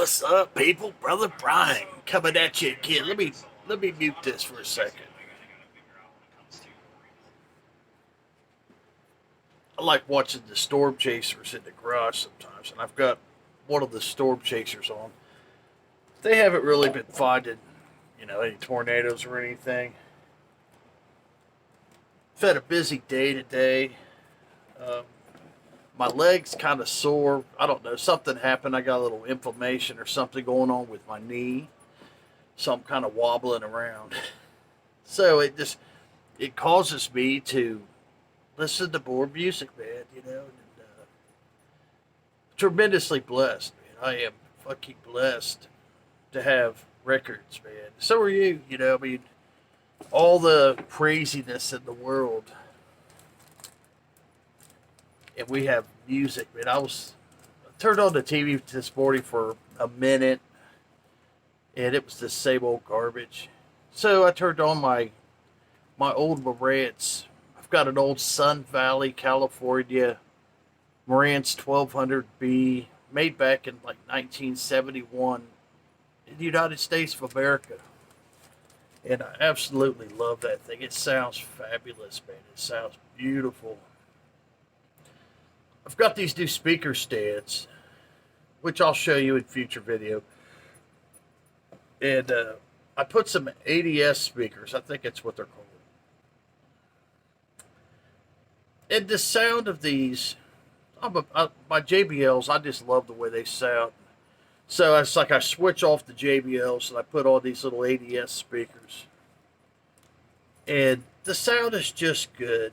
What's up, people? Brother Brian coming at you again. Let me mute this for a second. I like watching the storm chasers in the garage sometimes, and I've got one of the storm chasers on. They haven't really been finding, any tornadoes or anything. I've had a busy day today. Um, my legs kind of sore. I don't know. Something happened. I got a little inflammation or something going on with my knee, so I'm kind of wobbling around. So it causes me to listen to more music, man. Tremendously blessed, man. I am fucking blessed to have records, man. So are you. All the craziness in the world, and we have music, man. I turned on the TV this morning for a minute, and it was the same old garbage. So I turned on my old Marantz. I've got an old Sun Valley, California Marantz 1200B made back in like 1971 in the United States of America. And I absolutely love that thing. It sounds fabulous, man. It sounds beautiful. I've got these new speaker stands, which I'll show you in future video. And I put some ADS speakers. I think that's what they're called. And the sound of these, my JBLs, I just love the way they sound. So it's like I switch off the JBLs and I put on these little ADS speakers. And the sound is just good.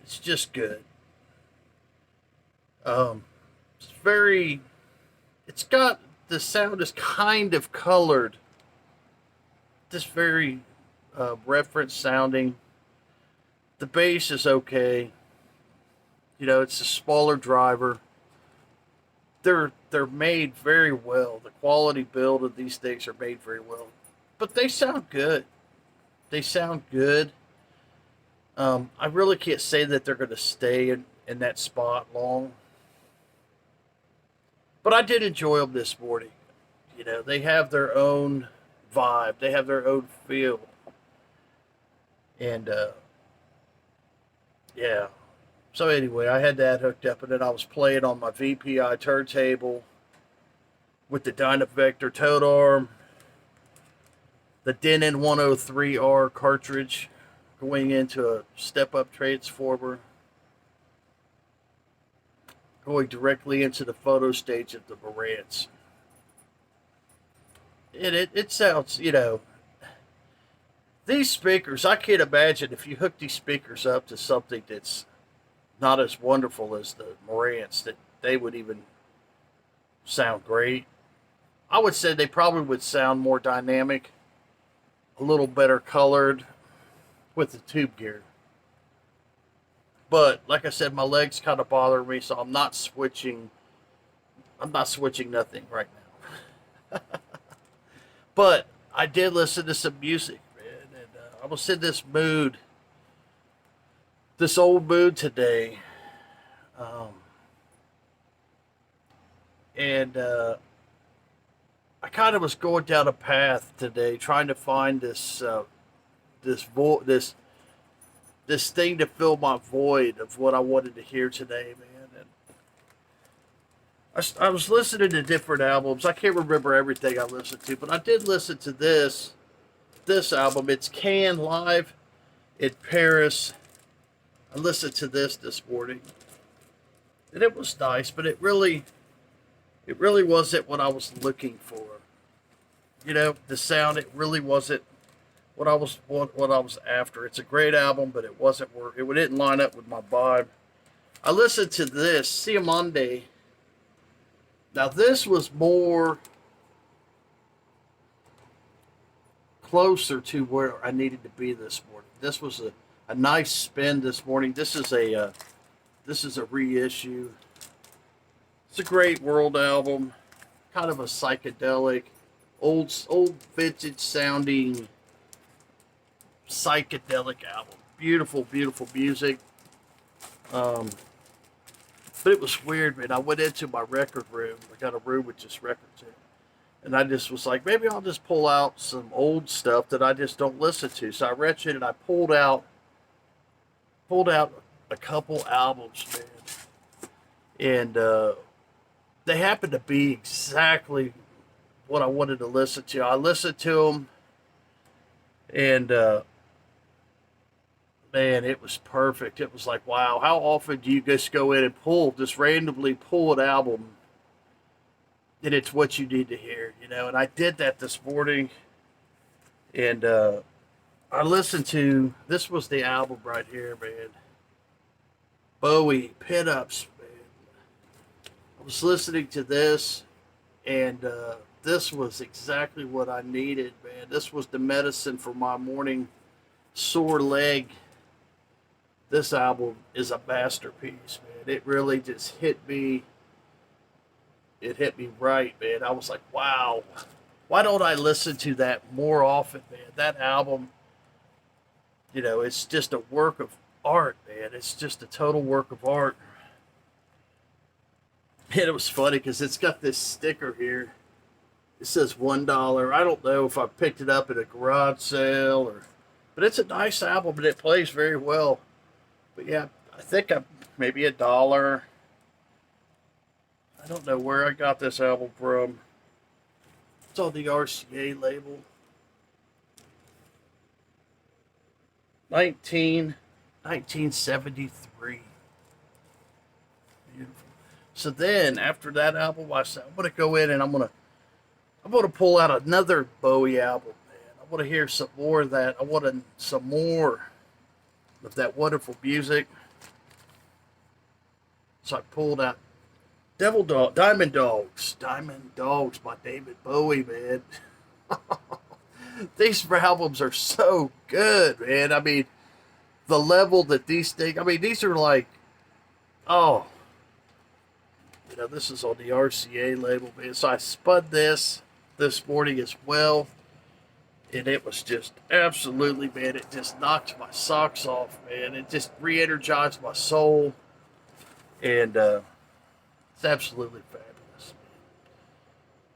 It's just good. It's very, it's got, the sound is kind of colored. Just very reference sounding. The bass is okay. It's a smaller driver. They're made very well. The quality build of these things are made very well, but they sound good. They sound good. I really can't say that they're going to stay in that spot long, but I did enjoy them this morning. They have their own vibe. They have their own feel, and yeah. So anyway, I had that hooked up, and then I was playing on my VPI turntable with the Dynavector Toad Arm, the Denon 103R cartridge going into a step-up transformer, going directly into the photo stage of the Marantz. And it sounds, these speakers, I can't imagine if you hook these speakers up to something that's not as wonderful as the Marantz, that they would even sound great. I would say they probably would sound more dynamic, a little better colored with the tube gear. But like I said, my legs kind of bother me, so I'm not switching. I'm not switching nothing right now. But I did listen to some music, man, and I was in this mood, this old mood today. And I kind of was going down a path today, trying to find this thing to fill my void of what I wanted to hear today, man. And I was listening to different albums. I can't remember everything I listened to, but I did listen to this album. It's Can Live in Paris. I listened to this morning, and it was nice, but it really wasn't what I was looking for. The sound, it really wasn't what I was after. It's a great album, but it wasn't it didn't line up with my vibe. I listened to this Siamonde. Now this was more closer to where I needed to be this morning. This was a nice spin this morning. This is a reissue. It's a great world album, kind of a psychedelic, old vintage sounding psychedelic album. Beautiful, beautiful music. But it was weird, man. I went into my record room. I got a room with just records in it. And I just was like, maybe I'll just pull out some old stuff that I just don't listen to. So I reached in and I pulled out a couple albums, man. And they happened to be exactly what I wanted to listen to. I listened to them, and man, it was perfect. It was like, wow, how often do you just go in and just randomly pull an album, and it's what you need to hear, you know? And I did that this morning, and I listened to, this was the album right here, man. Bowie, Pinups, man. I was listening to this, and this was exactly what I needed, man. This was the medicine for my morning sore leg. This album is a masterpiece, man. It really just hit me. It hit me right, man. I was like, wow. Why don't I listen to that more often, man? That album, you know, it's just a work of art, man. It's just a total work of art. And it was funny because it's got this sticker here. It says $1. I don't know if I picked it up at a garage sale but it's a nice album and it plays very well. But yeah, I think maybe $1. I don't know where I got this album from. It's on the RCA label. 1973. Beautiful. So then after that album, I said, I'm gonna go in and I'm gonna pull out another Bowie album, man. I want to hear some more of that. I want some more of that wonderful music. So I pulled out Diamond Dogs by David Bowie, man. These albums are so good, man. I mean, the level that these things, I mean, these are like, oh, you know, this is on the RCA label, man. So I spun this morning as well, and it was just absolutely, man, it just knocked my socks off, man. It just re-energized my soul, and it's absolutely fabulous.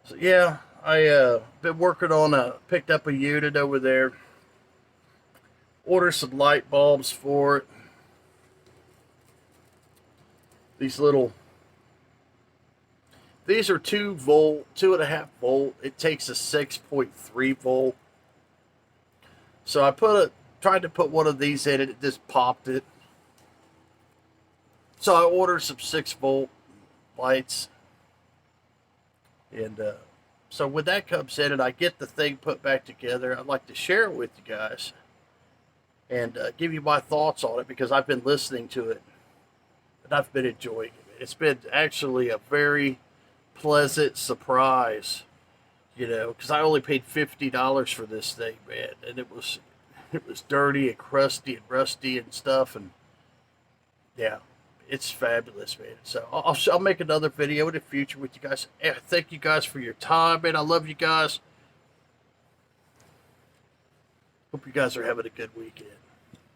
So yeah, I been working on picked up a unit over there, ordered some light bulbs for it. These are 2.5 volt. It takes a 6.3 volt. So I tried to put one of these in it. It just popped it. So I ordered some 6-volt lights. And so when that comes in and I get the thing put back together, I'd like to share it with you guys and give you my thoughts on it because I've been listening to it and I've been enjoying it. It's been actually a very pleasant surprise, you know, because I only paid $50 for this thing, man, and it was dirty and crusty and rusty and stuff, and yeah, it's fabulous, man. So I'll make another video in the future with you guys. Thank you guys for your time, man. I love you guys. Hope you guys are having a good weekend.